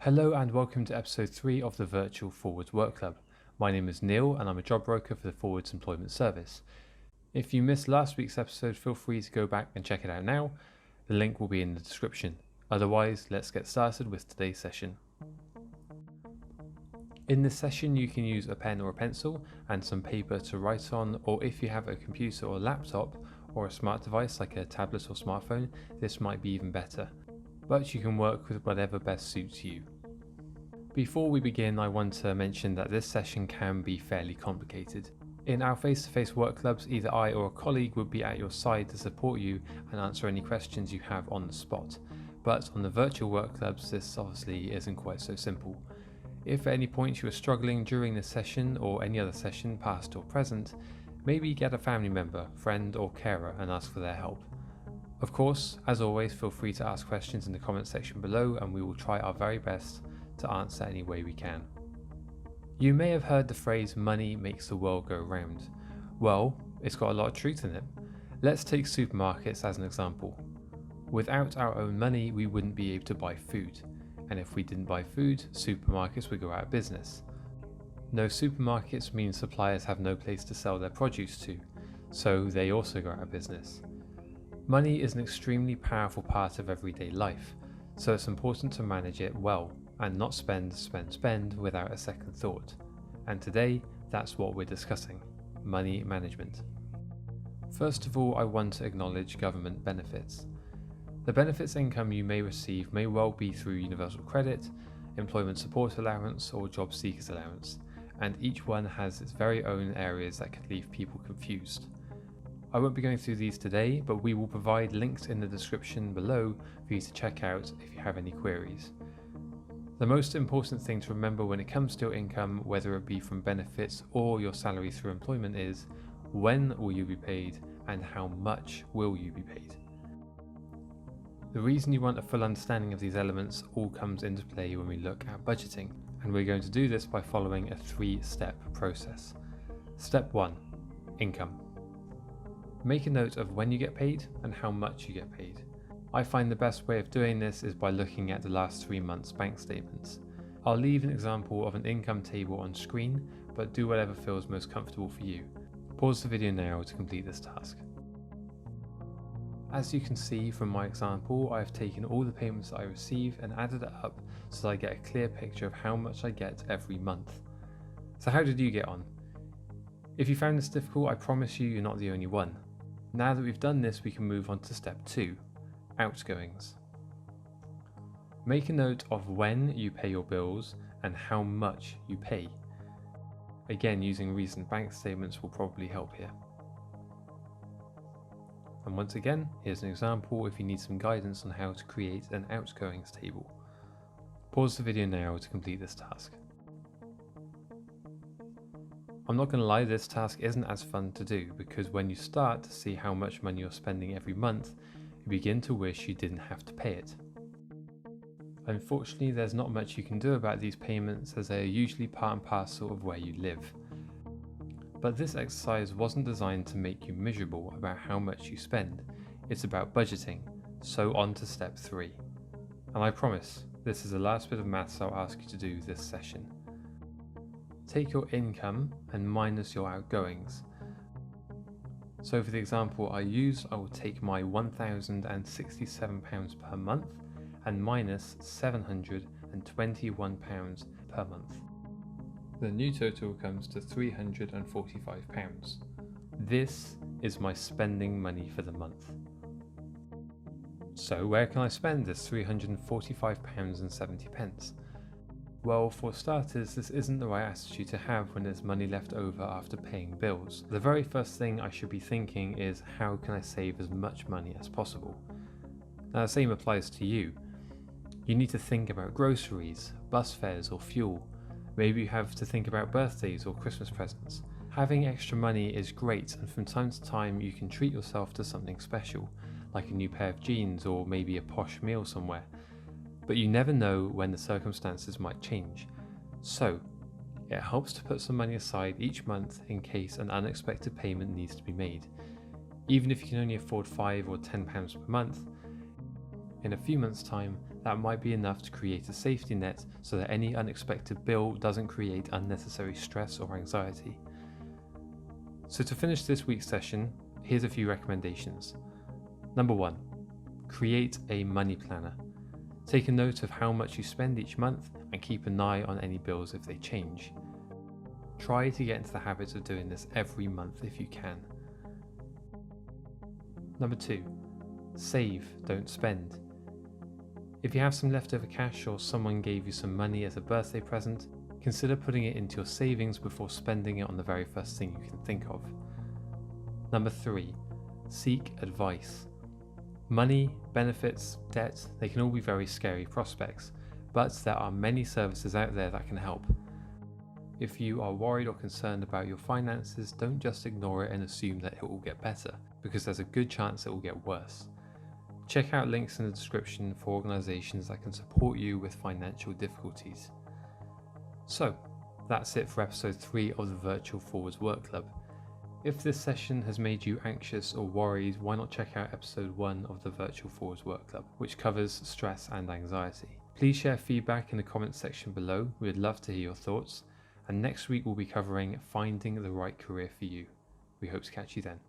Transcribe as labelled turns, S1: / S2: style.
S1: Hello and welcome to episode 3 of the Virtual Forwards Work Club. My name is Neil and I'm a job broker for the Forwards Employment Service. If you missed last week's episode, feel free to go back and check it out now. The link will be in the description. Otherwise, let's get started with today's session. In this session, you can use a pen or a pencil and some paper to write on, or if you have a computer or laptop or a smart device like a tablet or smartphone, this might be even better. But you can work with whatever best suits you. Before we begin, I want to mention that this session can be fairly complicated. In our face-to-face work clubs, either I or a colleague would be at your side to support you and answer any questions you have on the spot. But on the virtual work clubs, this obviously isn't quite so simple. If at any point you are struggling during this session or any other session, past or present, maybe get a family member, friend or carer and ask for their help. Of course, as always, feel free to ask questions in the comment section below and we will try our very best to answer any way we can. You may have heard the phrase money makes the world go round. Well, it's got a lot of truth in it. Let's take supermarkets as an example. Without our own money, we wouldn't be able to buy food. And if we didn't buy food, supermarkets would go out of business. No supermarkets means suppliers have no place to sell their produce to, so they also go out of business. Money is an extremely powerful part of everyday life, so it's important to manage it well and not spend without a second thought. And today, that's what we're discussing, money management. First of all, I want to acknowledge government benefits. The benefits income you may receive may well be through universal credit, employment support allowance or job seekers allowance, and each one has its very own areas that could leave people confused. I won't be going through these today, but we will provide links in the description below for you to check out if you have any queries. The most important thing to remember when it comes to your income, whether it be from benefits or your salary through employment, is when will you be paid and how much will you be paid. The reason you want a full understanding of these elements all comes into play when we look at budgeting, and we're going to do this by following a 3-step process. Step 1. Income. Make a note of when you get paid and how much you get paid. I find the best way of doing this is by looking at the last 3 months' bank statements. I'll leave an example of an income table on screen, but do whatever feels most comfortable for you. Pause the video now to complete this task. As you can see from my example, I've taken all the payments that I receive and added it up so that I get a clear picture of how much I get every month. So how did you get on? If you found this difficult, I promise you're not the only one. Now that we've done this, we can move on to step 2, outgoings. Make a note of when you pay your bills and how much you pay. Again, using recent bank statements will probably help here. And once again, here's an example if you need some guidance on how to create an outgoings table. Pause the video now to complete this task. I'm not going to lie, this task isn't as fun to do because when you start to see how much money you're spending every month, you begin to wish you didn't have to pay it. Unfortunately, there's not much you can do about these payments as they are usually part and parcel of where you live. But this exercise wasn't designed to make you miserable about how much you spend, it's about budgeting, so on to step 3. And I promise, this is the last bit of maths I'll ask you to do this session. Take your income and minus your outgoings. So for the example I use, I will take my £1,067 per month and minus £721 per month. The new total comes to £345. This is my spending money for the month. So where can I spend this £345.70? Well, for starters, this isn't the right attitude to have when there's money left over after paying bills. The very first thing I should be thinking is, how can I save as much money as possible? Now the same applies to you. You need to think about groceries, bus fares or fuel. Maybe you have to think about birthdays or Christmas presents. Having extra money is great, and from time to time you can treat yourself to something special, like a new pair of jeans or maybe a posh meal somewhere. But you never know when the circumstances might change. So, it helps to put some money aside each month in case an unexpected payment needs to be made. Even if you can only afford £5 or £10 per month, In a few months' time, that might be enough to create a safety net so that any unexpected bill doesn't create unnecessary stress or anxiety. So to finish this week's session, here's a few recommendations. Number 1, create a money planner. Take a note of how much you spend each month and keep an eye on any bills if they change. Try to get into the habit of doing this every month if you can. Number 2, save, don't spend. If you have some leftover cash or someone gave you some money as a birthday present, consider putting it into your savings before spending it on the very first thing you can think of. Number 3, seek advice. Money, benefits, debt, they can all be very scary prospects, but there are many services out there that can help. If you are worried or concerned about your finances, don't just ignore it and assume that it will get better, because there's a good chance it will get worse. Check out links in the description for organisations that can support you with financial difficulties. So, that's it for episode 3 of the Virtual Forwards Work Club. If this session has made you anxious or worried, why not check out episode 1 of the Virtual Forwards Work Club, which covers stress and anxiety. Please share feedback in the comments section below, we'd love to hear your thoughts, and next week we'll be covering finding the right career for you. We hope to catch you then.